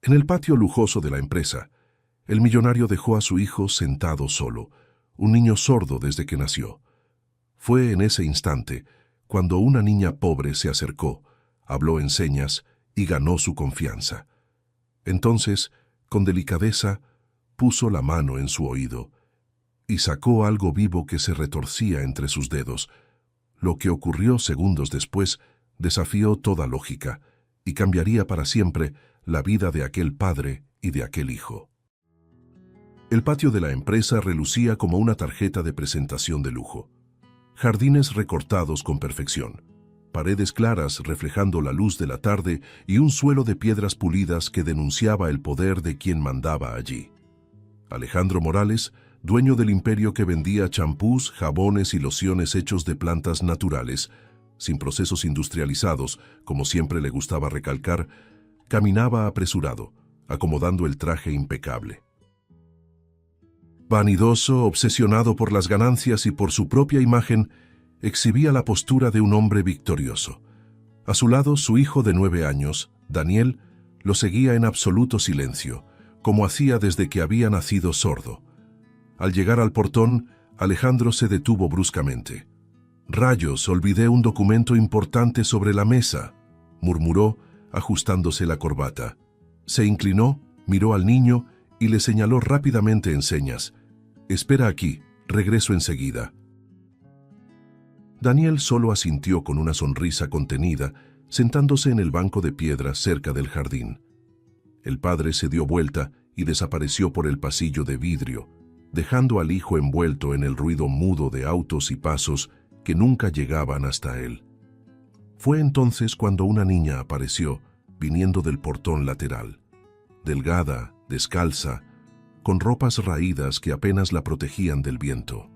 En el patio lujoso de la empresa, el millonario dejó a su hijo sentado solo, un niño sordo desde que nació. Fue en ese instante cuando una niña pobre se acercó, habló en señas y ganó su confianza. Entonces, con delicadeza, puso la mano en su oído y sacó algo vivo que se retorcía entre sus dedos. Lo que ocurrió segundos después desafió toda lógica y cambiaría para siempre la vida de aquel padre y de aquel hijo. El patio de la empresa relucía como una tarjeta de presentación de lujo. Jardines recortados con perfección, paredes claras reflejando la luz de la tarde y un suelo de piedras pulidas que denunciaba el poder de quien mandaba allí. Alejandro Morales, dueño del imperio que vendía champús, jabones y lociones hechos de plantas naturales, sin procesos industrializados, como siempre le gustaba recalcar, caminaba apresurado, acomodando el traje impecable. Vanidoso, obsesionado por las ganancias y por su propia imagen, exhibía la postura de un hombre victorioso. A su lado, su hijo de 9 años, Daniel, lo seguía en absoluto silencio, como hacía desde que había nacido sordo. Al llegar al portón, Alejandro se detuvo bruscamente. «Rayos, olvidé un documento importante sobre la mesa», murmuró, ajustándose la corbata. Se inclinó, miró al niño y le señaló rápidamente en señas. «Espera aquí, regreso enseguida». Daniel solo asintió con una sonrisa contenida, sentándose en el banco de piedra cerca del jardín. El padre se dio vuelta y desapareció por el pasillo de vidrio, dejando al hijo envuelto en el ruido mudo de autos y pasos que nunca llegaban hasta él. Fue entonces cuando una niña apareció, viniendo del portón lateral. Delgada, descalza, con ropas raídas que apenas la protegían del viento.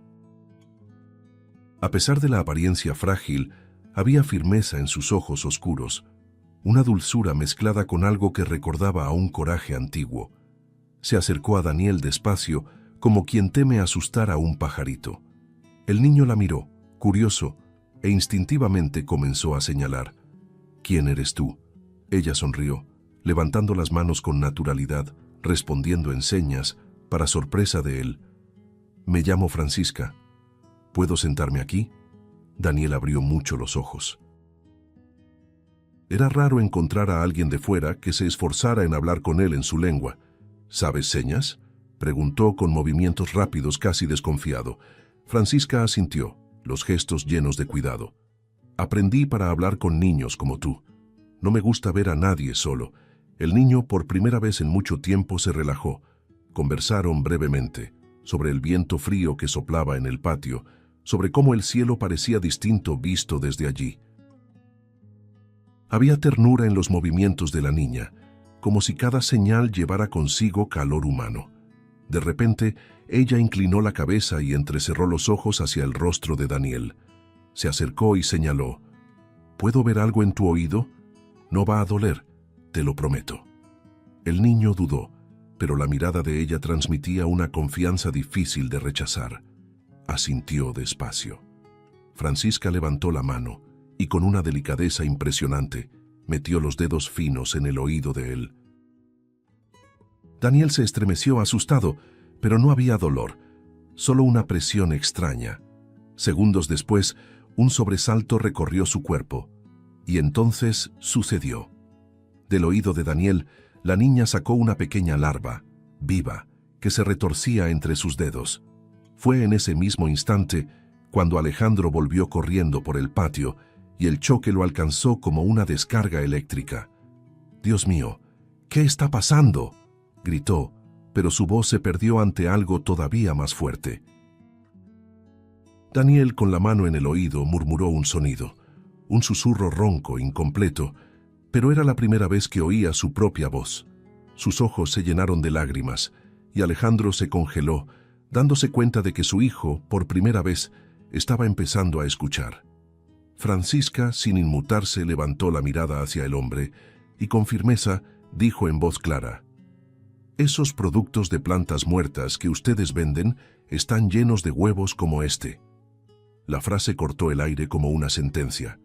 A pesar de la apariencia frágil, había firmeza en sus ojos oscuros, una dulzura mezclada con algo que recordaba a un coraje antiguo. Se acercó a Daniel despacio, como quien teme asustar a un pajarito. El niño la miró, curioso, e instintivamente comenzó a señalar. «¿Quién eres tú?». Ella sonrió, levantando las manos con naturalidad, respondiendo en señas, para sorpresa de él. «Me llamo Francisca. ¿Puedo sentarme aquí?». Daniel abrió mucho los ojos. Era raro encontrar a alguien de fuera que se esforzara en hablar con él en su lengua. «¿Sabes señas?», preguntó con movimientos rápidos, casi desconfiado. Francisca asintió, los gestos llenos de cuidado. «Aprendí para hablar con niños como tú. No me gusta ver a nadie solo». El niño, por primera vez en mucho tiempo, se relajó. Conversaron brevemente sobre el viento frío que soplaba en el patio, sobre cómo el cielo parecía distinto visto desde allí. Había ternura en los movimientos de la niña, como si cada señal llevara consigo calor humano. De repente, ella inclinó la cabeza y entrecerró los ojos hacia el rostro de Daniel. Se acercó y señaló. «¿Puedo ver algo en tu oído? No va a doler, te lo prometo». El niño dudó, pero la mirada de ella transmitía una confianza difícil de rechazar. Asintió despacio. Francisca levantó la mano y con una delicadeza impresionante metió los dedos finos en el oído de él. Daniel se estremeció asustado, pero no había dolor, solo una presión extraña. Segundos después, un sobresalto recorrió su cuerpo, y entonces sucedió. Del oído de Daniel, la niña sacó una pequeña larva, viva, que se retorcía entre sus dedos. Fue en ese mismo instante cuando Alejandro volvió corriendo por el patio y el choque lo alcanzó como una descarga eléctrica. «Dios mío, ¿qué está pasando?», gritó, pero su voz se perdió ante algo todavía más fuerte. Daniel, con la mano en el oído, murmuró un sonido, un susurro ronco, incompleto, pero era la primera vez que oía su propia voz. Sus ojos se llenaron de lágrimas y Alejandro se congeló, dándose cuenta de que su hijo, por primera vez, estaba empezando a escuchar. Francisca, sin inmutarse, levantó la mirada hacia el hombre y con firmeza dijo en voz clara: «Esos productos de plantas muertas que ustedes venden están llenos de huevos como este». La frase cortó el aire como una sentencia.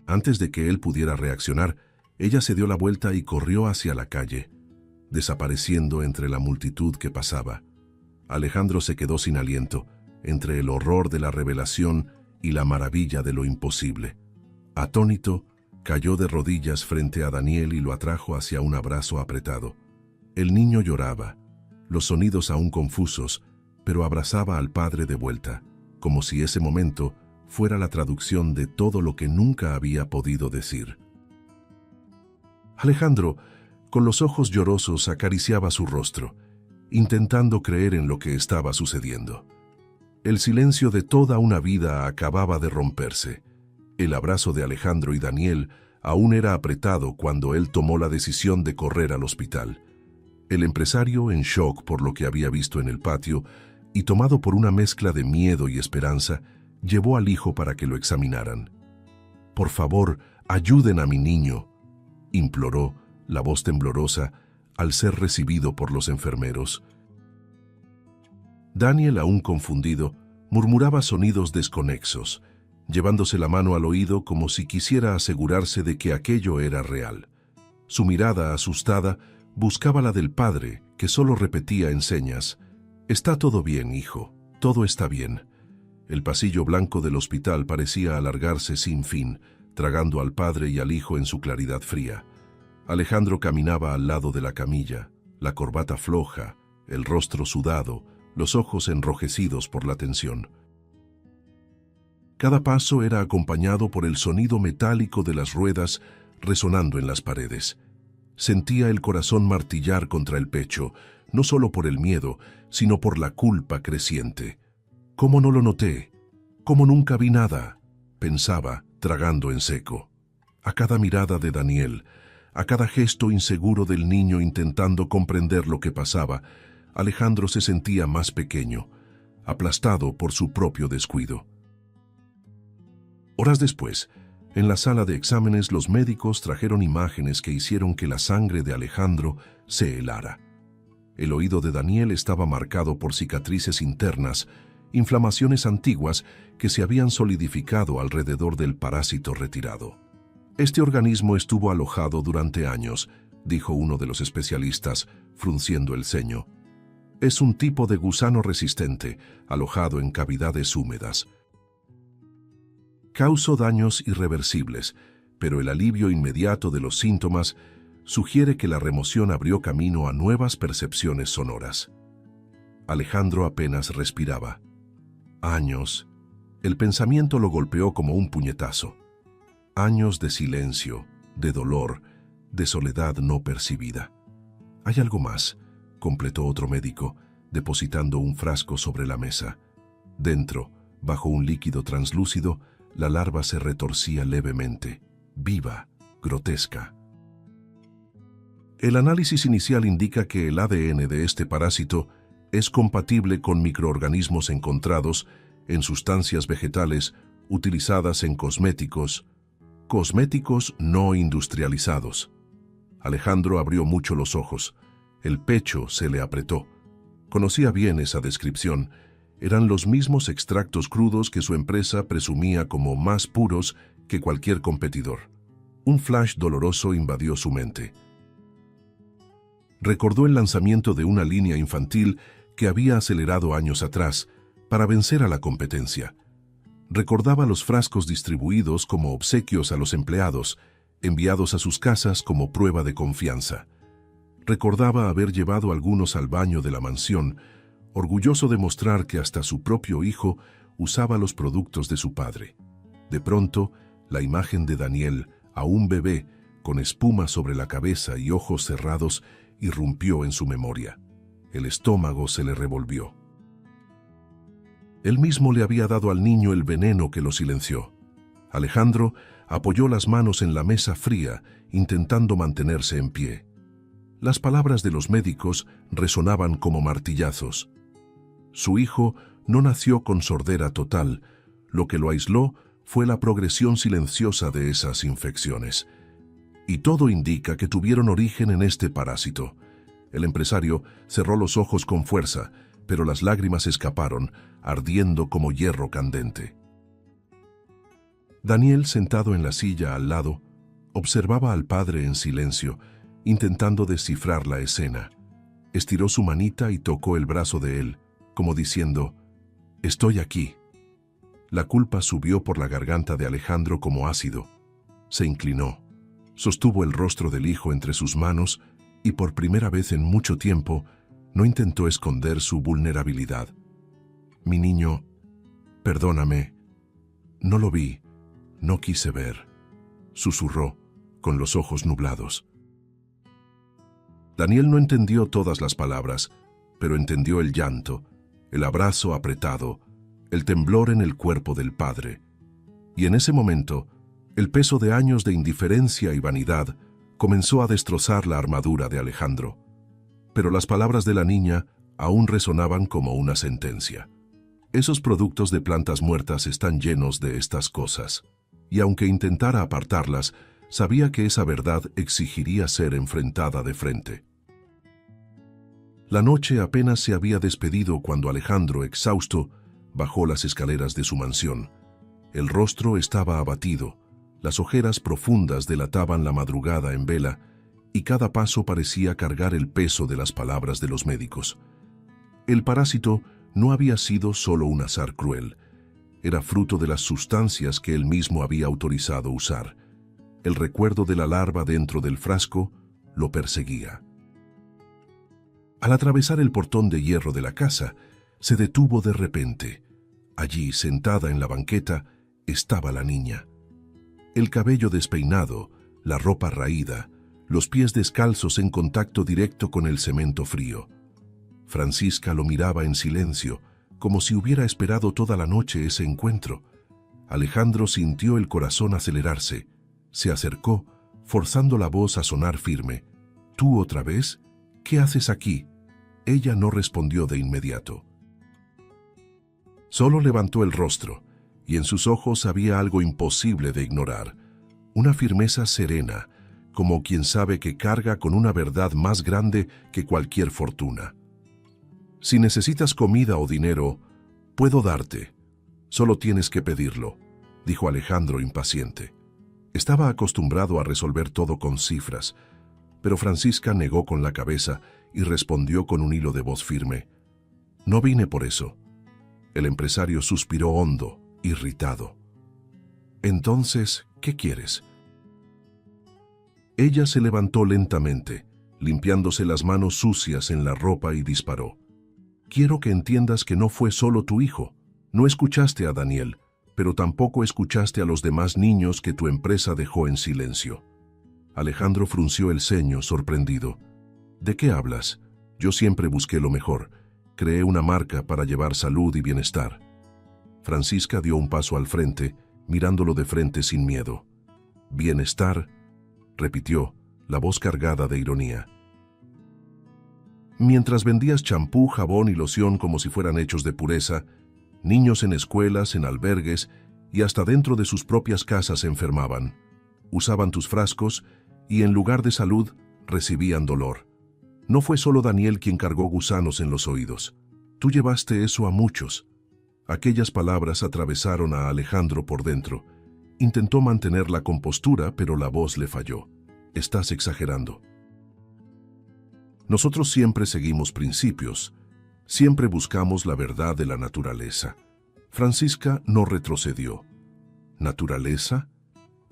Antes de que él pudiera reaccionar, Ella se dio la vuelta y corrió hacia la calle, desapareciendo entre la multitud que pasaba. Alejandro se quedó sin aliento, entre el horror de la revelación y la maravilla de lo imposible. Atónito, cayó de rodillas frente a Daniel y lo atrajo hacia un abrazo apretado. El niño lloraba, los sonidos aún confusos, pero abrazaba al padre de vuelta, como si ese momento fuera la traducción de todo lo que nunca había podido decir. Alejandro, con los ojos llorosos, acariciaba su rostro, intentando creer en lo que estaba sucediendo. El silencio de toda una vida acababa de romperse. El abrazo de Alejandro y Daniel aún era apretado cuando él tomó la decisión de correr al hospital. El empresario, en shock por lo que había visto en el patio y tomado por una mezcla de miedo y esperanza, llevó al hijo para que lo examinaran. «Por favor, ayuden a mi niño», imploró, la voz temblorosa, al ser recibido por los enfermeros. Daniel, aún confundido, murmuraba sonidos desconexos, llevándose la mano al oído como si quisiera asegurarse de que aquello era real. Su mirada, asustada, buscaba la del padre, que solo repetía en señas: «Está todo bien, hijo, todo está bien». El pasillo blanco del hospital parecía alargarse sin fin, tragando al padre y al hijo en su claridad fría. Alejandro caminaba al lado de la camilla, la corbata floja, el rostro sudado, los ojos enrojecidos por la tensión. Cada paso era acompañado por el sonido metálico de las ruedas resonando en las paredes. Sentía el corazón martillar contra el pecho, no solo por el miedo, sino por la culpa creciente. «¿Cómo no lo noté? ¿Cómo nunca vi nada?», pensaba, tragando en seco. A cada mirada de Daniel, a cada gesto inseguro del niño intentando comprender lo que pasaba, Alejandro se sentía más pequeño, aplastado por su propio descuido. Horas después, en la sala de exámenes, los médicos trajeron imágenes que hicieron que la sangre de Alejandro se helara. El oído de Daniel estaba marcado por cicatrices internas, inflamaciones antiguas que se habían solidificado alrededor del parásito retirado. «Este organismo estuvo alojado durante años», dijo uno de los especialistas, frunciendo el ceño. «Es un tipo de gusano resistente, alojado en cavidades húmedas. Causó daños irreversibles, pero el alivio inmediato de los síntomas sugiere que la remoción abrió camino a nuevas percepciones sonoras». Alejandro apenas respiraba. Años. El pensamiento lo golpeó como un puñetazo. Años de silencio, de dolor, de soledad no percibida. «Hay algo más», completó otro médico, depositando un frasco sobre la mesa. Dentro, bajo un líquido translúcido, la larva se retorcía levemente, viva, grotesca. El análisis inicial indica que el ADN de este parásito es compatible con microorganismos encontrados en sustancias vegetales utilizadas en cosméticos no industrializados. Alejandro abrió mucho los ojos. El pecho se le apretó. Conocía bien esa descripción. Eran los mismos extractos crudos que su empresa presumía como más puros que cualquier competidor. Un flash doloroso invadió su mente. Recordó el lanzamiento de una línea infantil que había acelerado años atrás para vencer a la competencia. Recordaba los frascos distribuidos como obsequios a los empleados, enviados a sus casas como prueba de confianza. Recordaba haber llevado algunos al baño de la mansión, orgulloso de mostrar que hasta su propio hijo usaba los productos de su padre. De pronto, la imagen de Daniel, aún bebé, con espuma sobre la cabeza y ojos cerrados, irrumpió en su memoria. El estómago se le revolvió. Él mismo le había dado al niño el veneno que lo silenció. Alejandro apoyó las manos en la mesa fría, intentando mantenerse en pie. Las palabras de los médicos resonaban como martillazos. Su hijo no nació con sordera total. Lo que lo aisló fue la progresión silenciosa de esas infecciones. Y todo indica que tuvieron origen en este parásito. El empresario cerró los ojos con fuerza, pero las lágrimas escaparon, ardiendo como hierro candente. Daniel, sentado en la silla al lado, Observaba al padre en silencio, intentando descifrar la escena. Estiró su manita y tocó el brazo de él, como diciendo, «Estoy aquí». La culpa subió por la garganta de Alejandro como ácido. Se inclinó, sostuvo el rostro del hijo entre sus manos y por primera vez en mucho tiempo no intentó esconder su vulnerabilidad. «Mi niño, perdóname, no lo vi, no quise ver», susurró, con los ojos nublados. Daniel no entendió todas las palabras, pero entendió el llanto, el abrazo apretado, el temblor en el cuerpo del padre. Y en ese momento, el peso de años de indiferencia y vanidad comenzó a destrozar la armadura de Alejandro. Pero las palabras de la niña aún resonaban como una sentencia. Esos productos de plantas muertas están llenos de estas cosas, y aunque intentara apartarlas, sabía que esa verdad exigiría ser enfrentada de frente. La noche apenas se había despedido cuando Alejandro, exhausto, bajó las escaleras de su mansión. El rostro estaba abatido, las ojeras profundas delataban la madrugada en vela, y cada paso parecía cargar el peso de las palabras de los médicos. El parásito no había sido solo un azar cruel, era fruto de las sustancias que él mismo había autorizado usar. El recuerdo de la larva dentro del frasco lo perseguía. Al atravesar el portón de hierro de la casa, se detuvo de repente. Allí, sentada en la banqueta, estaba la niña. El cabello despeinado, la ropa raída, los pies descalzos en contacto directo con el cemento frío. Francisca lo miraba en silencio, como si hubiera esperado toda la noche ese encuentro. Alejandro sintió el corazón acelerarse. Se acercó, forzando la voz a sonar firme. «¿Tú otra vez? ¿Qué haces aquí?» Ella no respondió de inmediato. Solo levantó el rostro, y en sus ojos había algo imposible de ignorar. Una firmeza serena, como quien sabe que carga con una verdad más grande que cualquier fortuna. «Si necesitas comida o dinero, puedo darte. Solo tienes que pedirlo», dijo Alejandro impaciente. Estaba acostumbrado a resolver todo con cifras, pero Francisca negó con la cabeza y respondió con un hilo de voz firme. «No vine por eso». El empresario suspiró hondo, irritado. «Entonces, ¿qué quieres?». Ella se levantó lentamente, limpiándose las manos sucias en la ropa y disparó. «Quiero que entiendas que no fue solo tu hijo. No escuchaste a Daniel, pero tampoco escuchaste a los demás niños que tu empresa dejó en silencio». Alejandro frunció el ceño, sorprendido. «¿De qué hablas? Yo siempre busqué lo mejor. Creé una marca para llevar salud y bienestar». Francisca dio un paso al frente, mirándolo de frente sin miedo. «¿Bienestar?», repitió, la voz cargada de ironía. «Mientras vendías champú, jabón y loción como si fueran hechos de pureza, niños en escuelas, en albergues y hasta dentro de sus propias casas se enfermaban. Usaban tus frascos y en lugar de salud, recibían dolor. No fue solo Daniel quien cargó gusanos en los oídos. Tú llevaste eso a muchos». Aquellas palabras atravesaron a Alejandro por dentro. Intentó mantener la compostura, pero la voz le falló. «Estás exagerando». Nosotros siempre seguimos principios. Siempre buscamos la verdad de la naturaleza. Francisca no retrocedió. ¿Naturaleza?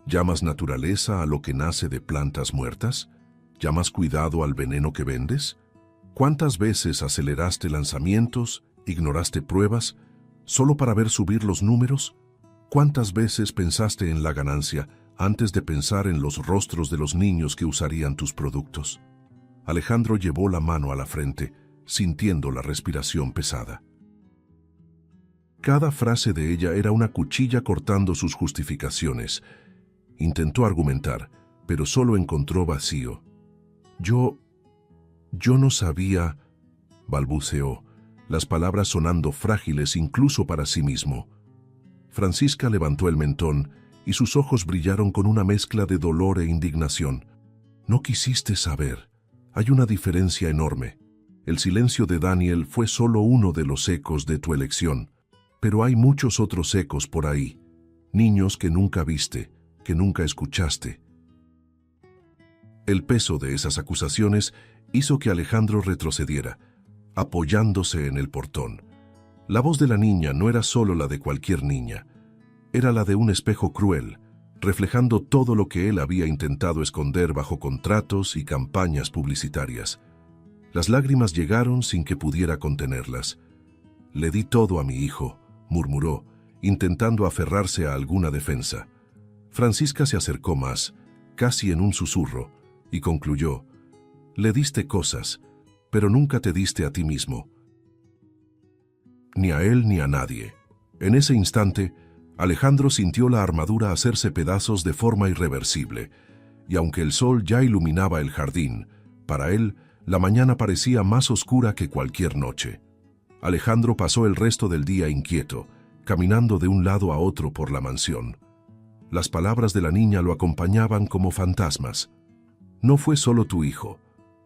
¿Llamas naturaleza a lo que nace de plantas muertas? ¿Llamas cuidado al veneno que vendes? ¿Cuántas veces aceleraste lanzamientos, ignoraste pruebas, solo para ver subir los números? ¿Cuántas veces pensaste en la ganancia antes de pensar en los rostros de los niños que usarían tus productos? Alejandro llevó la mano a la frente, sintiendo la respiración pesada. Cada frase de ella era una cuchilla cortando sus justificaciones. Intentó argumentar, pero solo encontró vacío. Yo no sabía», balbuceó, las palabras sonando frágiles incluso para sí mismo. Francisca levantó el mentón y sus ojos brillaron con una mezcla de dolor e indignación. «No quisiste saber. Hay una diferencia enorme. El silencio de Daniel fue solo uno de los ecos de tu elección, pero hay muchos otros ecos por ahí. Niños que nunca viste, que nunca escuchaste». El peso de esas acusaciones hizo que Alejandro retrocediera, apoyándose en el portón. La voz de la niña no era solo la de cualquier niña, era la de un espejo cruel, reflejando todo lo que él había intentado esconder bajo contratos y campañas publicitarias. Las lágrimas llegaron sin que pudiera contenerlas. «Le di todo a mi hijo», murmuró, intentando aferrarse a alguna defensa. Francisca se acercó más, casi en un susurro, y concluyó: «Le diste cosas, pero nunca te diste a ti mismo. Ni a él ni a nadie». En ese instante, Alejandro sintió la armadura hacerse pedazos de forma irreversible, y aunque el sol ya iluminaba el jardín, para él la mañana parecía más oscura que cualquier noche. Alejandro pasó el resto del día inquieto, caminando de un lado a otro por la mansión. Las palabras de la niña lo acompañaban como fantasmas. «No fue solo tu hijo,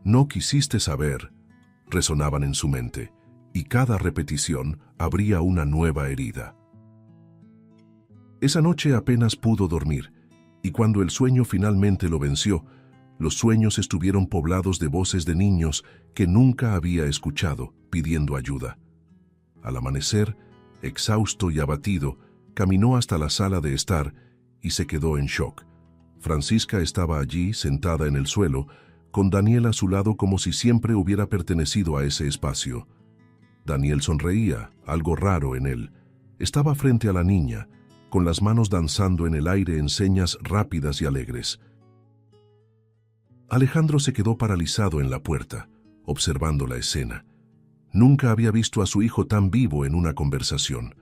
no quisiste saber», resonaban en su mente, y cada repetición abría una nueva herida. Esa noche apenas pudo dormir, y cuando el sueño finalmente lo venció, los sueños estuvieron poblados de voces de niños que nunca había escuchado, pidiendo ayuda. Al amanecer, exhausto y abatido, caminó hasta la sala de estar y se quedó en shock. Francisca estaba allí, sentada en el suelo, con Daniel a su lado como si siempre hubiera pertenecido a ese espacio. Daniel sonreía, algo raro en él. Estaba frente a la niña, con las manos danzando en el aire en señas rápidas y alegres. Alejandro se quedó paralizado en la puerta, observando la escena. Nunca había visto a su hijo tan vivo en una conversación.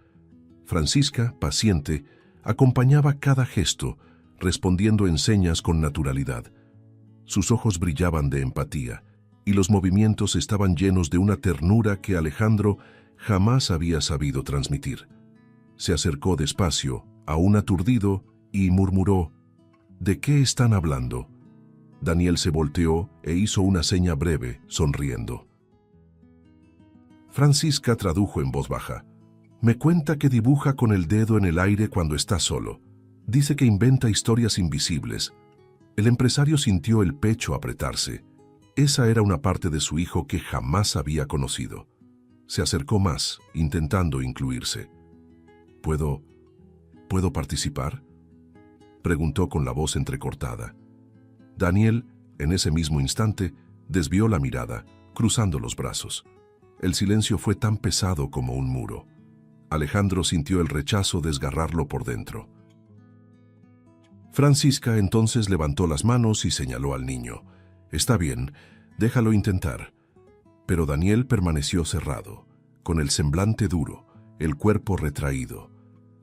Francisca, paciente, acompañaba cada gesto, respondiendo en señas con naturalidad. Sus ojos brillaban de empatía, y los movimientos estaban llenos de una ternura que Alejandro jamás había sabido transmitir. Se acercó despacio, aún aturdido, y murmuró: «¿De qué están hablando?». Daniel se volteó e hizo una seña breve, sonriendo. Francisca tradujo en voz baja: «Me cuenta que dibuja con el dedo en el aire cuando está solo. Dice que inventa historias invisibles». El empresario sintió el pecho apretarse. Esa era una parte de su hijo que jamás había conocido. Se acercó más, intentando incluirse. ¿Puedo participar?», preguntó con la voz entrecortada. Daniel, en ese mismo instante, desvió la mirada, cruzando los brazos. El silencio fue tan pesado como un muro. Alejandro sintió el rechazo desgarrarlo por dentro. Francisca entonces levantó las manos y señaló al niño. «Está bien, déjalo intentar». Pero Daniel permaneció cerrado, con el semblante duro, el cuerpo retraído.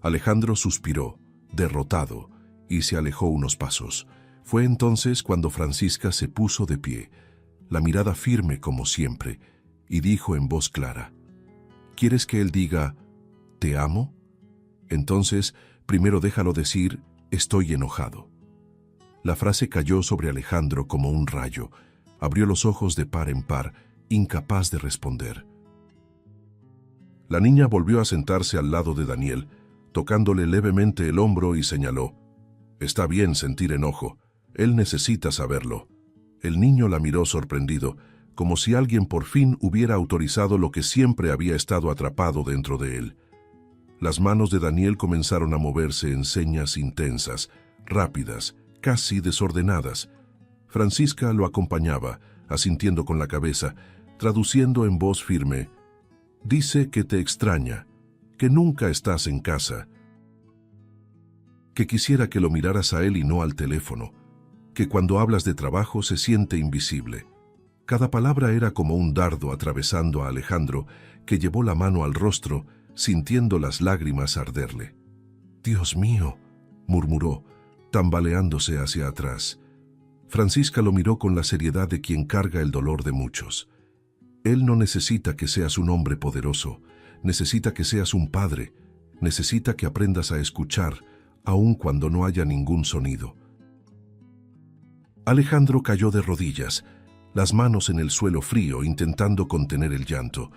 Alejandro suspiró, derrotado, y se alejó unos pasos. Fue entonces cuando Francisca se puso de pie, la mirada firme como siempre, y dijo en voz clara: «¿Quieres que él diga, te amo? Entonces, primero déjalo decir, estoy enojado». La frase cayó sobre Alejandro como un rayo. Abrió los ojos de par en par, incapaz de responder. La niña volvió a sentarse al lado de Daniel, tocándole levemente el hombro, y señaló: «Está bien sentir enojo. Él necesita saberlo». El niño la miró sorprendido, como si alguien por fin hubiera autorizado lo que siempre había estado atrapado dentro de él. Las manos de Daniel comenzaron a moverse en señas intensas, rápidas, casi desordenadas. Francisca lo acompañaba, asintiendo con la cabeza, traduciendo en voz firme: «Dice que te extraña, que nunca estás en casa, que quisiera que lo miraras a él y no al teléfono, que cuando hablas de trabajo se siente invisible». Cada palabra era como un dardo atravesando a Alejandro, que llevó la mano al rostro, sintiendo las lágrimas arderle. «Dios mío», murmuró, tambaleándose hacia atrás. Francisca lo miró con la seriedad de quien carga el dolor de muchos. «Él no necesita que seas un hombre poderoso, necesita que seas un padre, necesita que aprendas a escuchar, aun cuando no haya ningún sonido». Alejandro cayó de rodillas, las manos en el suelo frío, intentando contener el llanto.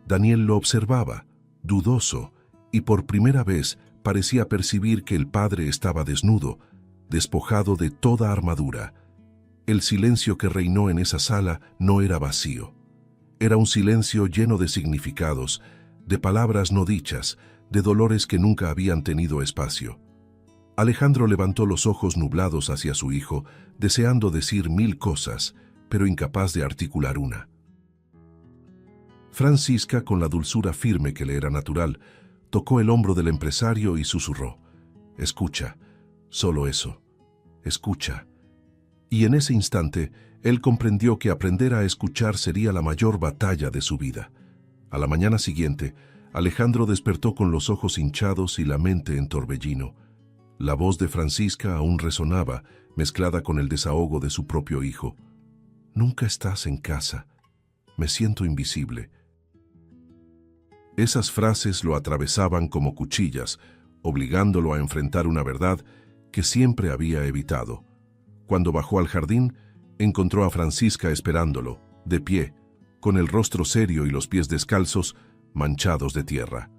Daniel lo observaba, dudoso, y por primera vez parecía percibir que el padre estaba desnudo, despojado de toda armadura. El silencio que reinó en esa sala no era vacío. Era un silencio lleno de significados, de palabras no dichas, de dolores que nunca habían tenido espacio. Alejandro levantó los ojos nublados hacia su hijo, deseando decir 1000 cosas, pero incapaz de articular una. Francisca, con la dulzura firme que le era natural, tocó el hombro del empresario y susurró: «Escucha, solo eso, escucha». Y en ese instante, él comprendió que aprender a escuchar sería la mayor batalla de su vida. A la mañana siguiente, Alejandro despertó con los ojos hinchados y la mente en torbellino. La voz de Francisca aún resonaba, mezclada con el desahogo de su propio hijo. «Nunca estás en casa. Me siento invisible». Esas frases lo atravesaban como cuchillas, obligándolo a enfrentar una verdad que siempre había evitado. Cuando bajó al jardín, encontró a Francisca esperándolo, de pie, con el rostro serio y los pies descalzos, manchados de tierra.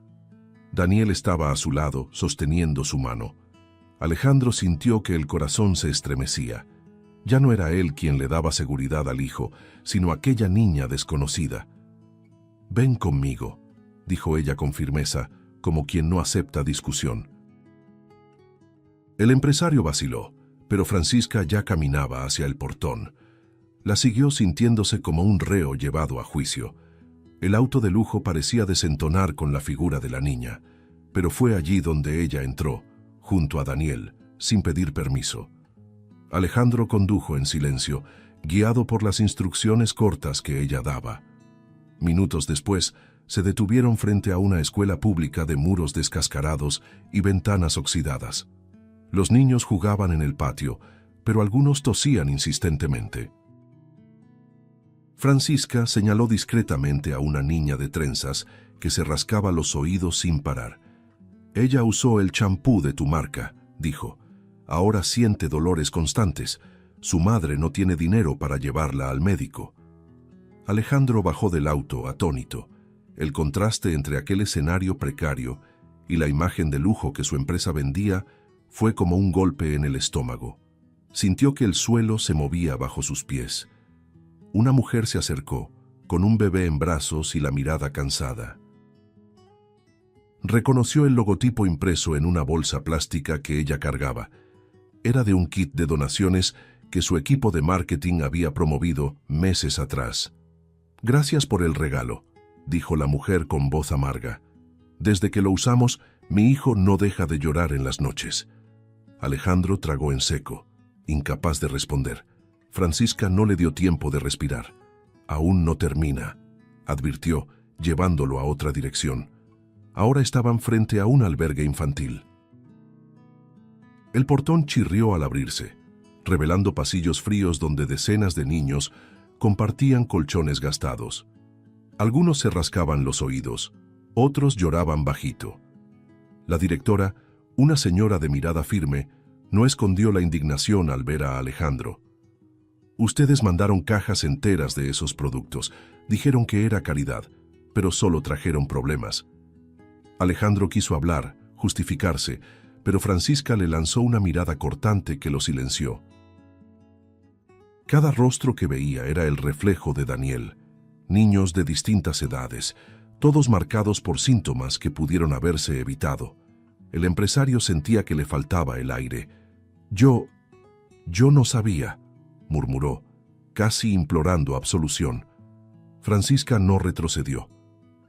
Daniel estaba a su lado, sosteniendo su mano. Alejandro sintió que el corazón se estremecía. Ya no era él quien le daba seguridad al hijo, sino aquella niña desconocida. «Ven conmigo», dijo ella con firmeza, como quien no acepta discusión. El empresario vaciló, pero Francisca ya caminaba hacia el portón. La siguió sintiéndose como un reo llevado a juicio. El auto de lujo parecía desentonar con la figura de la niña, pero fue allí donde ella entró, junto a Daniel, sin pedir permiso. Alejandro condujo en silencio, guiado por las instrucciones cortas que ella daba. Minutos después, se detuvieron frente a una escuela pública de muros descascarados y ventanas oxidadas. Los niños jugaban en el patio, pero algunos tosían insistentemente. Francisca señaló discretamente a una niña de trenzas que se rascaba los oídos sin parar. «Ella usó el champú de tu marca», dijo. «Ahora siente dolores constantes. Su madre no tiene dinero para llevarla al médico». Alejandro bajó del auto, atónito. El contraste entre aquel escenario precario y la imagen de lujo que su empresa vendía fue como un golpe en el estómago. Sintió que el suelo se movía bajo sus pies. Una mujer se acercó, con un bebé en brazos y la mirada cansada. Reconoció el logotipo impreso en una bolsa plástica que ella cargaba. Era de un kit de donaciones que su equipo de marketing había promovido meses atrás. «Gracias por el regalo», dijo la mujer con voz amarga. «Desde que lo usamos, mi hijo no deja de llorar en las noches». Alejandro tragó en seco, incapaz de responder. Francisca no le dio tiempo de respirar. «Aún no termina», advirtió, llevándolo a otra dirección. Ahora estaban frente a un albergue infantil. El portón chirrió al abrirse, revelando pasillos fríos donde decenas de niños compartían colchones gastados. Algunos se rascaban los oídos, otros lloraban bajito. La directora, una señora de mirada firme, no escondió la indignación al ver a Alejandro. «Ustedes mandaron cajas enteras de esos productos. Dijeron que era caridad, pero solo trajeron problemas». Alejandro quiso hablar, justificarse, pero Francisca le lanzó una mirada cortante que lo silenció. Cada rostro que veía era el reflejo de Daniel. Niños de distintas edades, todos marcados por síntomas que pudieron haberse evitado. El empresario sentía que le faltaba el aire. Yo no sabía», murmuró, casi implorando absolución. Francisca no retrocedió.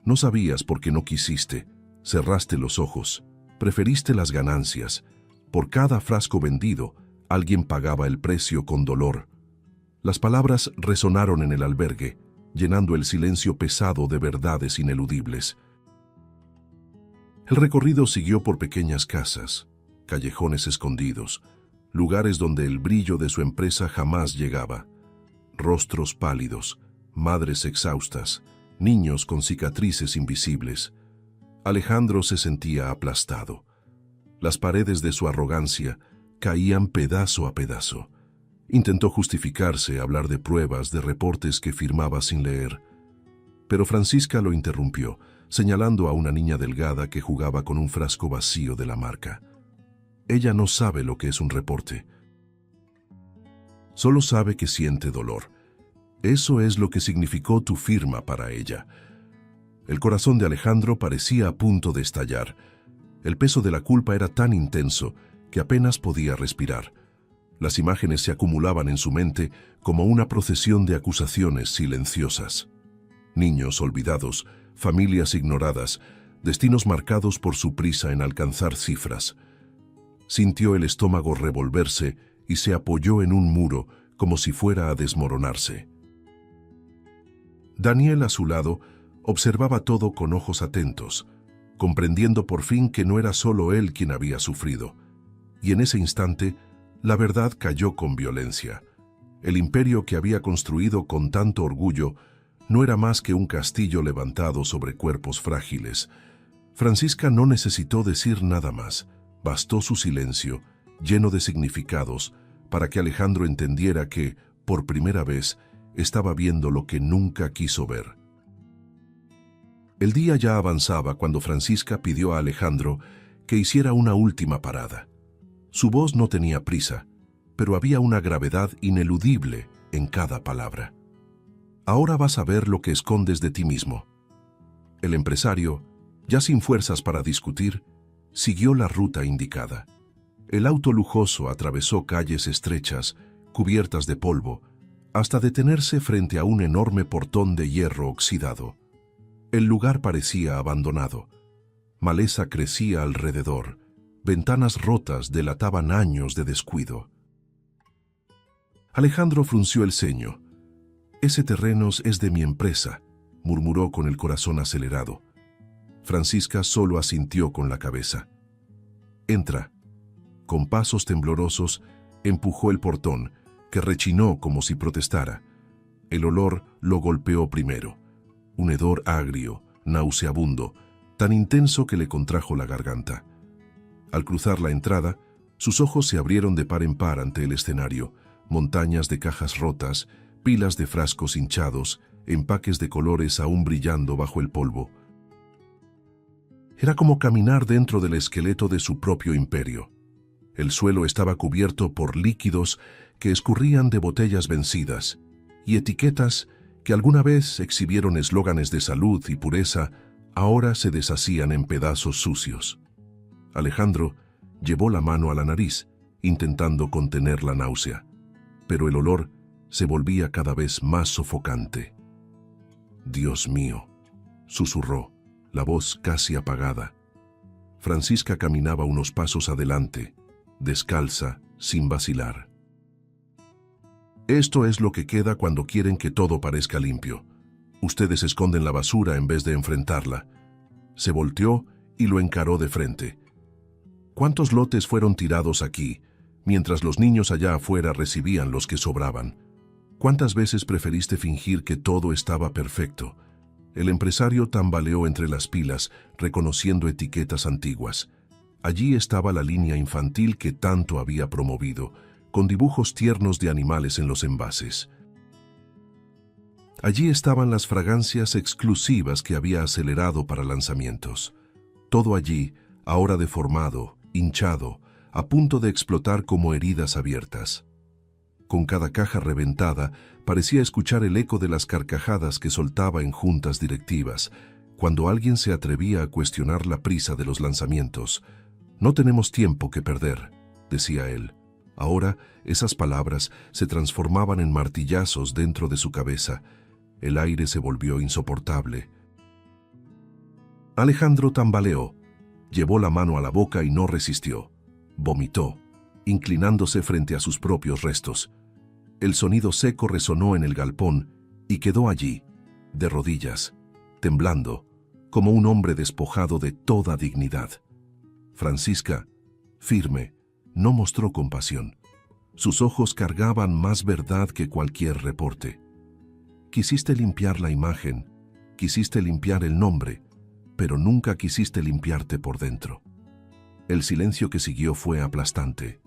«No sabías porque no quisiste. Cerraste los ojos. Preferiste las ganancias. Por cada frasco vendido, alguien pagaba el precio con dolor». Las palabras resonaron en el albergue, llenando el silencio pesado de verdades ineludibles. El recorrido siguió por pequeñas casas, callejones escondidos, lugares donde el brillo de su empresa jamás llegaba. Rostros pálidos, madres exhaustas, niños con cicatrices invisibles. Alejandro se sentía aplastado. Las paredes de su arrogancia caían pedazo a pedazo. Intentó justificarse, hablar de pruebas, de reportes que firmaba sin leer. Pero Francisca lo interrumpió, señalando a una niña delgada que jugaba con un frasco vacío de la marca. «Ella no sabe lo que es un reporte». Solo sabe que siente dolor. Eso es lo que significó tu firma para ella. El corazón de Alejandro parecía a punto de estallar. El peso de la culpa era tan intenso que apenas podía respirar. Las imágenes se acumulaban en su mente como una procesión de acusaciones silenciosas. Niños olvidados, familias ignoradas, destinos marcados por su prisa en alcanzar cifras. Sintió el estómago revolverse y se apoyó en un muro como si fuera a desmoronarse. Daniel, a su lado, observaba todo con ojos atentos, comprendiendo por fin que no era solo él quien había sufrido. Y en ese instante, la verdad cayó con violencia. El imperio que había construido con tanto orgullo no era más que un castillo levantado sobre cuerpos frágiles. Francisca no necesitó decir nada más. Bastó su silencio, lleno de significados, para que Alejandro entendiera que, por primera vez, estaba viendo lo que nunca quiso ver. El día ya avanzaba cuando Francisca pidió a Alejandro que hiciera una última parada. Su voz no tenía prisa, pero había una gravedad ineludible en cada palabra. Ahora vas a ver lo que escondes de ti mismo. El empresario, ya sin fuerzas para discutir, siguió la ruta indicada. El auto lujoso atravesó calles estrechas, cubiertas de polvo, hasta detenerse frente a un enorme portón de hierro oxidado. El lugar parecía abandonado. Maleza crecía alrededor. Ventanas rotas delataban años de descuido. Alejandro frunció el ceño. «Ese terreno es de mi empresa», murmuró con el corazón acelerado. Francisca solo asintió con la cabeza. «Entra». Con pasos temblorosos, empujó el portón, que rechinó como si protestara. El olor lo golpeó primero. Un hedor agrio, nauseabundo, tan intenso que le contrajo la garganta. Al cruzar la entrada, sus ojos se abrieron de par en par ante el escenario. Montañas de cajas rotas, pilas de frascos hinchados, empaques de colores aún brillando bajo el polvo. Era como caminar dentro del esqueleto de su propio imperio. El suelo estaba cubierto por líquidos que escurrían de botellas vencidas y etiquetas que alguna vez exhibieron eslóganes de salud y pureza, ahora se deshacían en pedazos sucios. Alejandro llevó la mano a la nariz, intentando contener la náusea, pero el olor se volvía cada vez más sofocante. «Dios mío», susurró, la voz casi apagada. Francisca caminaba unos pasos adelante, descalza, sin vacilar. «Esto es lo que queda cuando quieren que todo parezca limpio. Ustedes esconden la basura en vez de enfrentarla». Se volteó y lo encaró de frente. «¿Cuántos lotes fueron tirados aquí, mientras los niños allá afuera recibían los que sobraban? ¿Cuántas veces preferiste fingir que todo estaba perfecto?» El empresario tambaleó entre las pilas, reconociendo etiquetas antiguas. Allí estaba la línea infantil que tanto había promovido, con dibujos tiernos de animales en los envases. Allí estaban las fragancias exclusivas que había acelerado para lanzamientos. Todo allí, ahora deformado, hinchado, a punto de explotar como heridas abiertas. Con cada caja reventada, parecía escuchar el eco de las carcajadas que soltaba en juntas directivas, cuando alguien se atrevía a cuestionar la prisa de los lanzamientos. «No tenemos tiempo que perder», decía él. Ahora, esas palabras se transformaban en martillazos dentro de su cabeza. El aire se volvió insoportable. Alejandro tambaleó, llevó la mano a la boca y no resistió. Vomitó, inclinándose frente a sus propios restos. El sonido seco resonó en el galpón y quedó allí, de rodillas, temblando, como un hombre despojado de toda dignidad. Francisca, firme, no mostró compasión. Sus ojos cargaban más verdad que cualquier reporte. Quisiste limpiar la imagen, quisiste limpiar el nombre, pero nunca quisiste limpiarte por dentro. El silencio que siguió fue aplastante.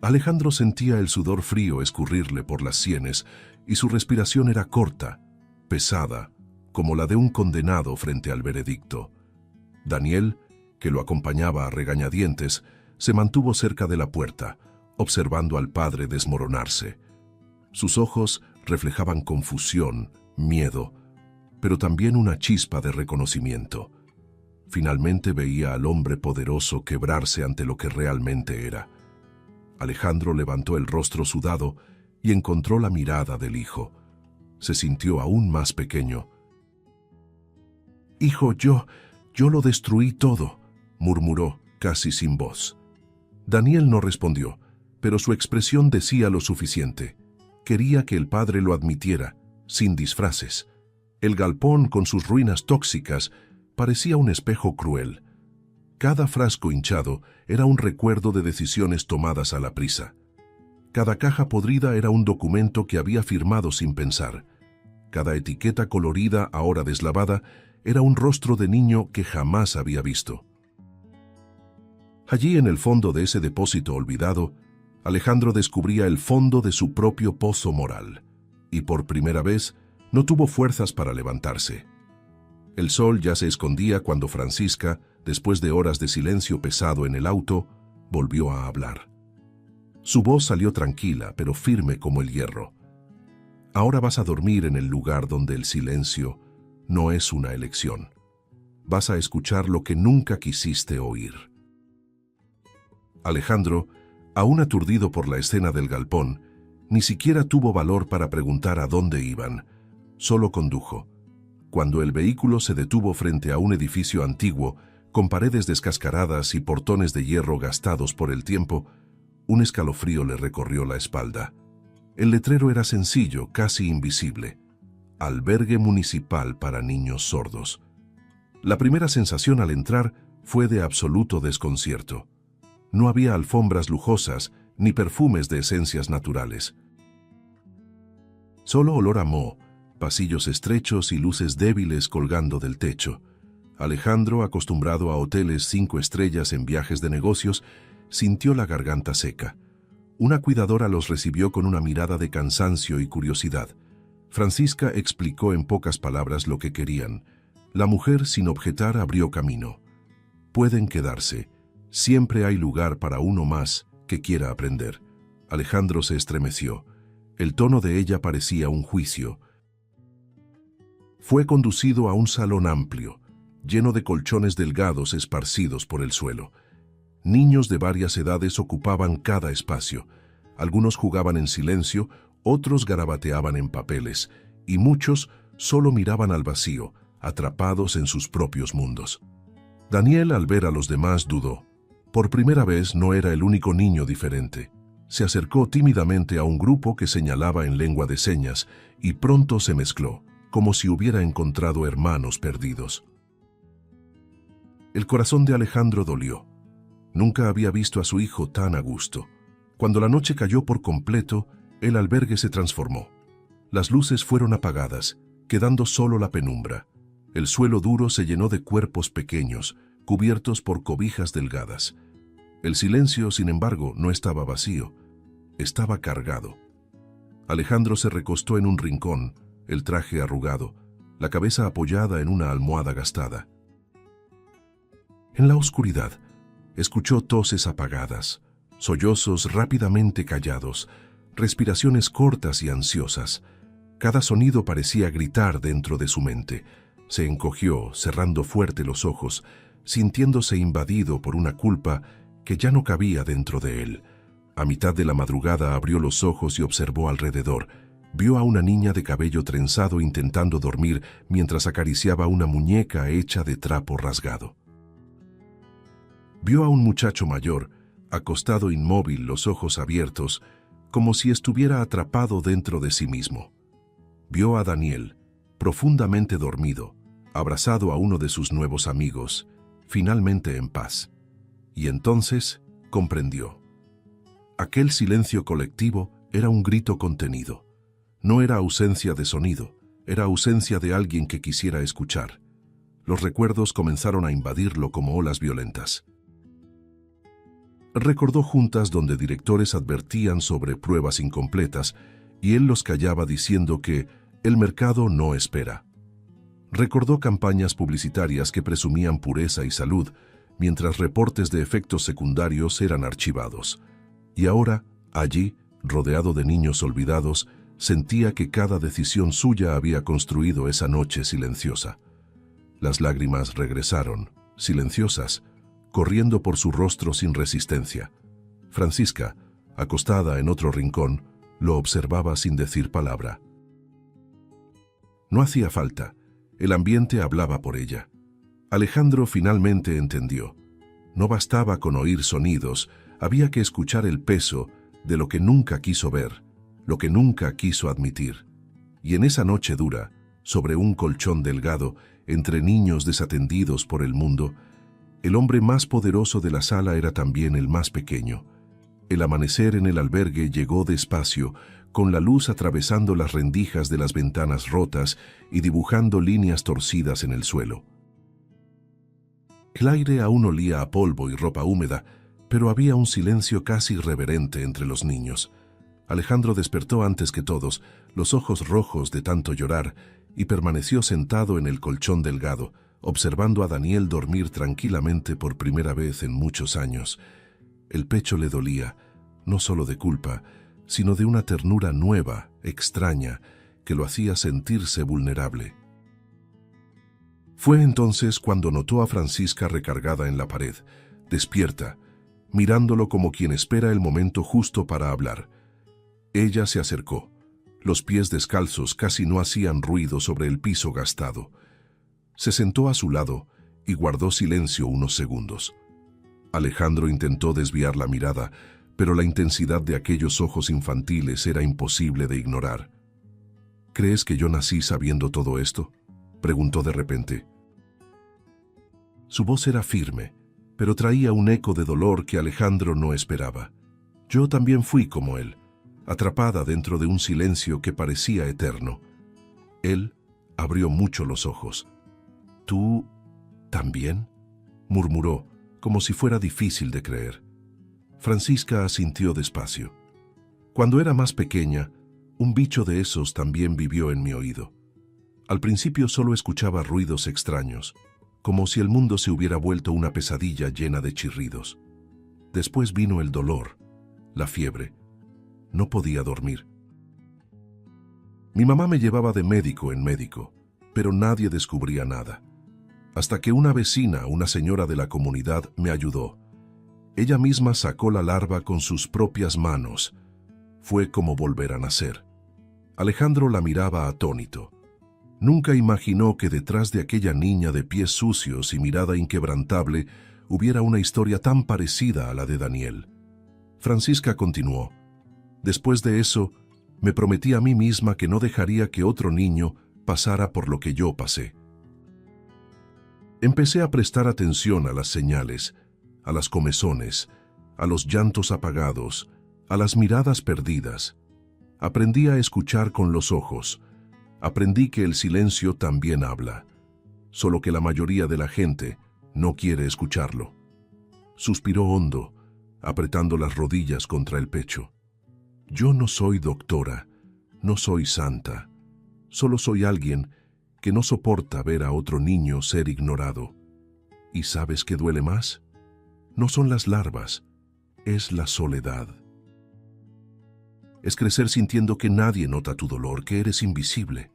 Alejandro sentía el sudor frío escurrirle por las sienes y su respiración era corta, pesada, como la de un condenado frente al veredicto. Daniel, que lo acompañaba a regañadientes, se mantuvo cerca de la puerta, observando al padre desmoronarse. Sus ojos reflejaban confusión, miedo, pero también una chispa de reconocimiento. Finalmente veía al hombre poderoso quebrarse ante lo que realmente era. Alejandro levantó el rostro sudado y encontró la mirada del hijo. Se sintió aún más pequeño. «Hijo, yo lo destruí todo», murmuró, casi sin voz. Daniel no respondió, pero su expresión decía lo suficiente. Quería que el padre lo admitiera, sin disfraces. El galpón, con sus ruinas tóxicas, parecía un espejo cruel. Cada frasco hinchado era un recuerdo de decisiones tomadas a la prisa. Cada caja podrida era un documento que había firmado sin pensar. Cada etiqueta colorida, ahora deslavada, era un rostro de niño que jamás había visto. Allí, en el fondo de ese depósito olvidado, Alejandro descubría el fondo de su propio pozo moral, y por primera vez no tuvo fuerzas para levantarse. El sol ya se escondía cuando Francisca, después de horas de silencio pesado en el auto, volvió a hablar. Su voz salió tranquila, pero firme como el hierro. «Ahora vas a dormir en el lugar donde el silencio no es una elección. Vas a escuchar lo que nunca quisiste oír». Alejandro, aún aturdido por la escena del galpón, ni siquiera tuvo valor para preguntar a dónde iban. Solo condujo. Cuando el vehículo se detuvo frente a un edificio antiguo, con paredes descascaradas y portones de hierro gastados por el tiempo, un escalofrío le recorrió la espalda. El letrero era sencillo, casi invisible. Albergue municipal para niños sordos. La primera sensación al entrar fue de absoluto desconcierto. No había alfombras lujosas ni perfumes de esencias naturales. Solo olor a moho, pasillos estrechos y luces débiles colgando del techo. Alejandro, acostumbrado a hoteles 5 estrellas en viajes de negocios, sintió la garganta seca. Una cuidadora los recibió con una mirada de cansancio y curiosidad. Francisca explicó en pocas palabras lo que querían. La mujer, sin objetar, abrió camino. «Pueden quedarse. Siempre hay lugar para uno más que quiera aprender». Alejandro se estremeció. El tono de ella parecía un juicio. Fue conducido a un salón amplio, lleno de colchones delgados esparcidos por el suelo. Niños de varias edades ocupaban cada espacio. Algunos jugaban en silencio, otros garabateaban en papeles, y muchos solo miraban al vacío, atrapados en sus propios mundos. Daniel, al ver a los demás, dudó. Por primera vez no era el único niño diferente. Se acercó tímidamente a un grupo que señalaba en lengua de señas, y pronto se mezcló, como si hubiera encontrado hermanos perdidos. El corazón de Alejandro dolió. Nunca había visto a su hijo tan a gusto. Cuando la noche cayó por completo, el albergue se transformó. Las luces fueron apagadas, quedando solo la penumbra. El suelo duro se llenó de cuerpos pequeños, cubiertos por cobijas delgadas. El silencio, sin embargo, no estaba vacío, estaba cargado. Alejandro se recostó en un rincón, el traje arrugado, la cabeza apoyada en una almohada gastada. En la oscuridad, escuchó toses apagadas, sollozos rápidamente callados, respiraciones cortas y ansiosas. Cada sonido parecía gritar dentro de su mente. Se encogió, cerrando fuerte los ojos, sintiéndose invadido por una culpa que ya no cabía dentro de él. A mitad de la madrugada abrió los ojos y observó alrededor. Vio a una niña de cabello trenzado intentando dormir mientras acariciaba una muñeca hecha de trapo rasgado. Vio a un muchacho mayor, acostado inmóvil, los ojos abiertos, como si estuviera atrapado dentro de sí mismo. Vio a Daniel, profundamente dormido, abrazado a uno de sus nuevos amigos, finalmente en paz. Y entonces comprendió. Aquel silencio colectivo era un grito contenido. No era ausencia de sonido, era ausencia de alguien que quisiera escuchar. Los recuerdos comenzaron a invadirlo como olas violentas. Recordó juntas donde directores advertían sobre pruebas incompletas y él los callaba diciendo que el mercado no espera. Recordó campañas publicitarias que presumían pureza y salud, mientras reportes de efectos secundarios eran archivados. Y ahora Allí, rodeado de niños olvidados, sentía que cada decisión suya había construido esa noche silenciosa. Las lágrimas regresaron, silenciosas, corriendo por su rostro sin resistencia. Francisca, acostada en otro rincón, lo observaba sin decir palabra. No hacía falta, el ambiente hablaba por ella. Alejandro finalmente entendió. No bastaba con oír sonidos, había que escuchar el peso de lo que nunca quiso ver, lo que nunca quiso admitir. Y en esa noche dura, sobre un colchón delgado, entre niños desatendidos por el mundo, el hombre más poderoso de la sala era también el más pequeño. El amanecer en el albergue llegó despacio, con la luz atravesando las rendijas de las ventanas rotas y dibujando líneas torcidas en el suelo. El aire aún olía a polvo y ropa húmeda, pero había un silencio casi reverente entre los niños. Alejandro despertó antes que todos, los ojos rojos de tanto llorar, y permaneció sentado en el colchón delgado, observando a Daniel dormir tranquilamente por primera vez en muchos años. El pecho le dolía, no solo de culpa, sino de una ternura nueva, extraña, que lo hacía sentirse vulnerable. Fue entonces cuando notó a Francisca recargada en la pared, despierta, mirándolo como quien espera el momento justo para hablar. Ella se acercó. Los pies descalzos casi no hacían ruido sobre el piso gastado. Se sentó a su lado y guardó silencio unos segundos. Alejandro intentó desviar la mirada, pero la intensidad de aquellos ojos infantiles era imposible de ignorar. ¿Crees que yo nací sabiendo todo esto?, preguntó de repente. Su voz era firme, pero traía un eco de dolor que Alejandro no esperaba. Yo también fui como él, atrapada dentro de un silencio que parecía eterno. Él abrió mucho los ojos. ¿Tú también?, murmuró, como si fuera difícil de creer. Francisca asintió despacio. Cuando era más pequeña, un bicho de esos también vivió en mi oído. Al principio solo escuchaba ruidos extraños, como si el mundo se hubiera vuelto una pesadilla llena de chirridos. Después vino el dolor, la fiebre. No podía dormir. Mi mamá me llevaba de médico en médico, pero nadie descubría nada. Hasta que una vecina, una señora de la comunidad, me ayudó. Ella misma sacó la larva con sus propias manos. Fue como volver a nacer. Alejandro la miraba atónito. Nunca imaginó que detrás de aquella niña de pies sucios y mirada inquebrantable hubiera una historia tan parecida a la de Daniel. Francisca continuó. Después de eso, me prometí a mí misma que no dejaría que otro niño pasara por lo que yo pasé. Empecé a prestar atención a las señales, a las comezones, a los llantos apagados, a las miradas perdidas. Aprendí a escuchar con los ojos. Aprendí que el silencio también habla, solo que la mayoría de la gente no quiere escucharlo. Suspiró hondo, apretando las rodillas contra el pecho. Yo no soy doctora, no soy santa, solo soy alguien que no soporta ver a otro niño ser ignorado. ¿Y sabes qué duele más? No son las larvas, es la soledad. Es crecer sintiendo que nadie nota tu dolor, que eres invisible.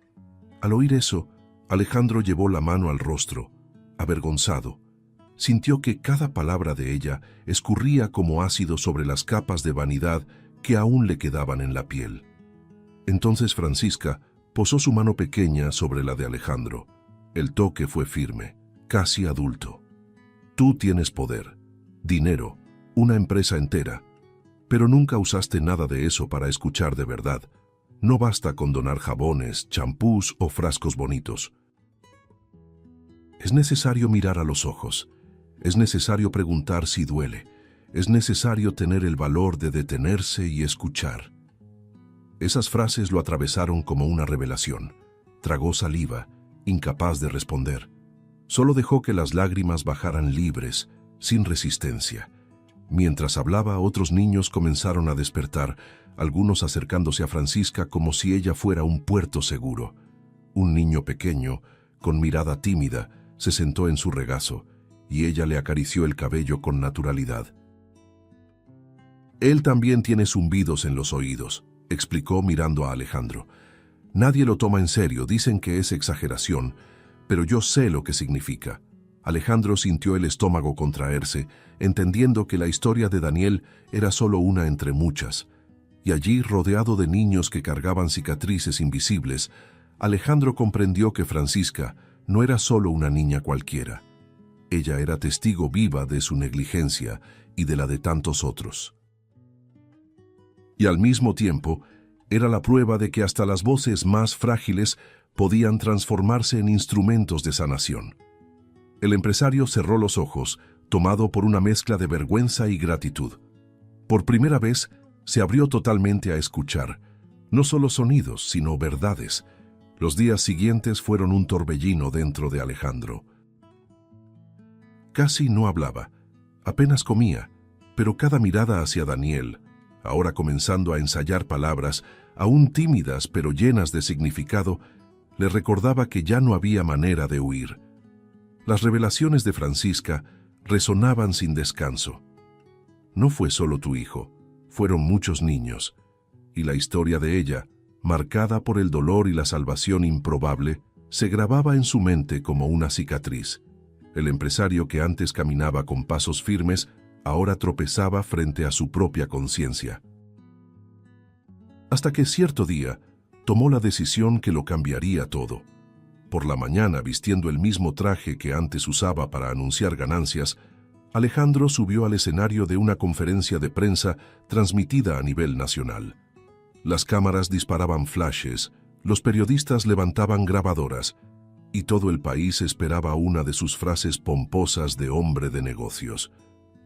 Al oír eso, Alejandro llevó la mano al rostro, avergonzado. Sintió que cada palabra de ella escurría como ácido sobre las capas de vanidad que aún le quedaban en la piel. Entonces Francisca posó su mano pequeña sobre la de Alejandro. El toque fue firme, casi adulto. Tú tienes poder, dinero, una empresa entera, pero nunca usaste nada de eso para escuchar de verdad. No basta con donar jabones, champús o frascos bonitos. Es necesario mirar a los ojos. Es necesario preguntar si duele. Es necesario tener el valor de detenerse y escuchar. Esas frases lo atravesaron como una revelación. Tragó saliva, incapaz de responder. Solo dejó que las lágrimas bajaran libres, sin resistencia. Mientras hablaba, otros niños comenzaron a despertar, algunos acercándose a Francisca como si ella fuera un puerto seguro. Un niño pequeño, con mirada tímida, se sentó en su regazo, y ella le acarició el cabello con naturalidad. Él también tiene zumbidos en los oídos, explicó mirando a Alejandro. Nadie lo toma en serio, dicen que es exageración, pero yo sé lo que significa. Alejandro sintió el estómago contraerse, entendiendo que la historia de Daniel era solo una entre muchas. Y allí, rodeado de niños que cargaban cicatrices invisibles, Alejandro comprendió que Francisca no era solo una niña cualquiera. Ella era testigo viva de su negligencia y de la de tantos otros. Y al mismo tiempo, era la prueba de que hasta las voces más frágiles podían transformarse en instrumentos de sanación. El empresario cerró los ojos, tomado por una mezcla de vergüenza y gratitud. Por primera vez, se abrió totalmente a escuchar, no solo sonidos, sino verdades. Los días siguientes fueron un torbellino dentro de Alejandro. Casi no hablaba, apenas comía, pero cada mirada hacia Daniel, ahora comenzando a ensayar palabras, aún tímidas pero llenas de significado, le recordaba que ya no había manera de huir. Las revelaciones de Francisca resonaban sin descanso. No fue solo tu hijo, fueron muchos niños, y la historia de ella, marcada por el dolor y la salvación improbable, se grababa en su mente como una cicatriz. El empresario que antes caminaba con pasos firmes, ahora tropezaba frente a su propia conciencia. Hasta que cierto día, tomó la decisión que lo cambiaría todo. Por la mañana, vistiendo el mismo traje que antes usaba para anunciar ganancias, Alejandro subió al escenario de una conferencia de prensa transmitida a nivel nacional. Las cámaras disparaban flashes, los periodistas levantaban grabadoras, y todo el país esperaba una de sus frases pomposas de hombre de negocios.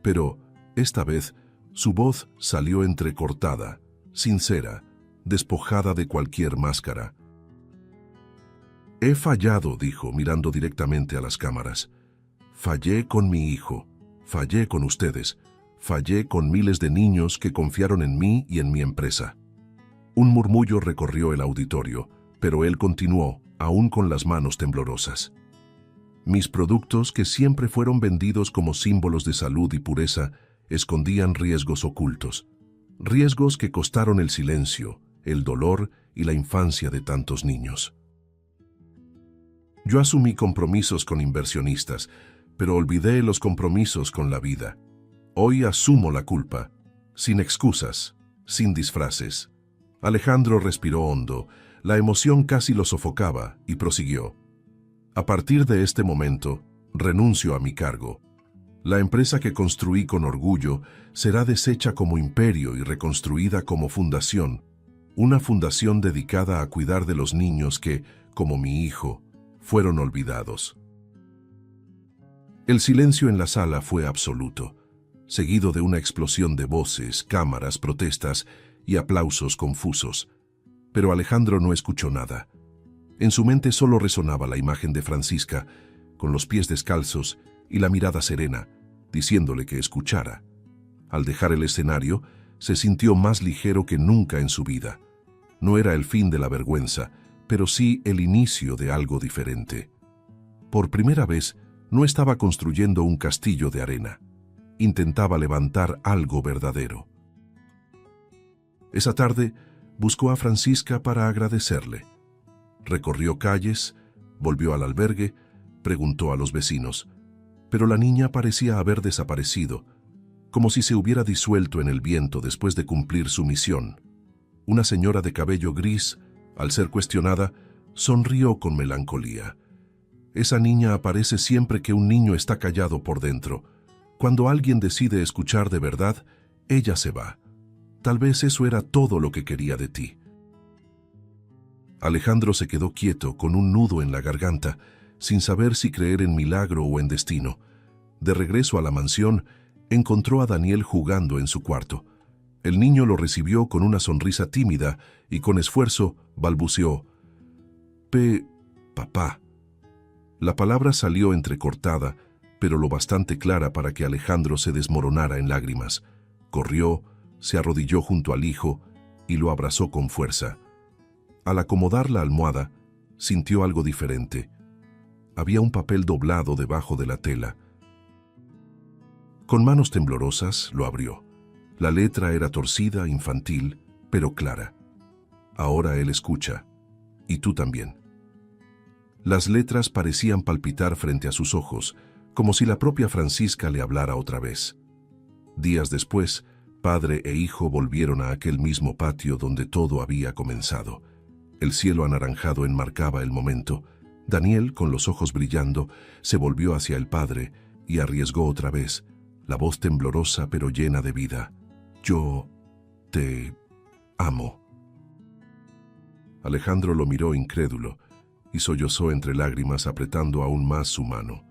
Pero, esta vez, su voz salió entrecortada, sincera, despojada de cualquier máscara. He fallado, dijo, mirando directamente a las cámaras. Fallé con mi hijo, fallé con ustedes, fallé con miles de niños que confiaron en mí y en mi empresa. Un murmullo recorrió el auditorio, pero él continuó, aún con las manos temblorosas. Mis productos, que siempre fueron vendidos como símbolos de salud y pureza, escondían riesgos ocultos. Riesgos que costaron el silencio, el dolor y la infancia de tantos niños. Yo asumí compromisos con inversionistas, pero olvidé los compromisos con la vida. Hoy asumo la culpa, sin excusas, sin disfraces. Alejandro respiró hondo, la emoción casi lo sofocaba y prosiguió. A partir de este momento, renuncio a mi cargo. La empresa que construí con orgullo será deshecha como imperio y reconstruida como fundación, una fundación dedicada a cuidar de los niños que, como mi hijo, fueron olvidados. El silencio en la sala fue absoluto, seguido de una explosión de voces, cámaras, protestas y aplausos confusos. Pero Alejandro no escuchó nada. En su mente solo resonaba la imagen de Francisca, con los pies descalzos y la mirada serena, diciéndole que escuchara. Al dejar el escenario, se sintió más ligero que nunca en su vida. No era el fin de la vergüenza, pero sí el inicio de algo diferente. Por primera vez, no estaba construyendo un castillo de arena. Intentaba levantar algo verdadero. Esa tarde, buscó a Francisca para agradecerle. Recorrió calles, volvió al albergue, preguntó a los vecinos, pero la niña parecía haber desaparecido, como si se hubiera disuelto en el viento después de cumplir su misión. Una señora de cabello gris, al ser cuestionada, sonrió con melancolía. Esa niña aparece siempre que un niño está callado por dentro. Cuando alguien decide escuchar de verdad, ella se va. Tal vez eso era todo lo que quería de ti. Alejandro se quedó quieto, con un nudo en la garganta, sin saber si creer en milagro o en destino. De regreso a la mansión, encontró a Daniel jugando en su cuarto. El niño lo recibió con una sonrisa tímida y con esfuerzo balbuceó: papá. La palabra salió entrecortada, pero lo bastante clara para que Alejandro se desmoronara en lágrimas. Corrió, se arrodilló junto al hijo y lo abrazó con fuerza. Al acomodar la almohada, sintió algo diferente. Había un papel doblado debajo de la tela. Con manos temblorosas lo abrió. La letra era torcida, infantil, pero clara. Ahora él escucha, y tú también. Las letras parecían palpitar frente a sus ojos, como si la propia Francisca le hablara otra vez. Días después, padre e hijo volvieron a aquel mismo patio donde todo había comenzado. El cielo anaranjado enmarcaba el momento. Daniel, con los ojos brillando, se volvió hacia el padre y arriesgó otra vez, la voz temblorosa pero llena de vida. Yo te amo. Alejandro lo miró incrédulo y sollozó entre lágrimas apretando aún más su mano.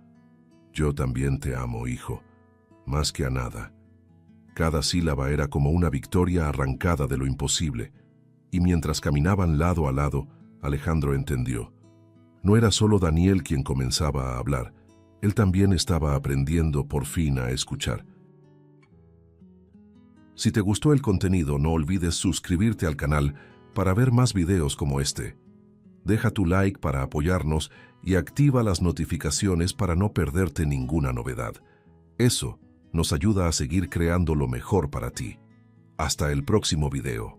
Yo también te amo, hijo, más que a nada. Cada sílaba era como una victoria arrancada de lo imposible, y mientras caminaban lado a lado, Alejandro entendió. No era solo Daniel quien comenzaba a hablar, él también estaba aprendiendo por fin a escuchar. Si te gustó el contenido, no olvides suscribirte al canal para ver más videos como este. Deja tu like para apoyarnos y activa las notificaciones para no perderte ninguna novedad. Eso nos ayuda a seguir creando lo mejor para ti. Hasta el próximo video.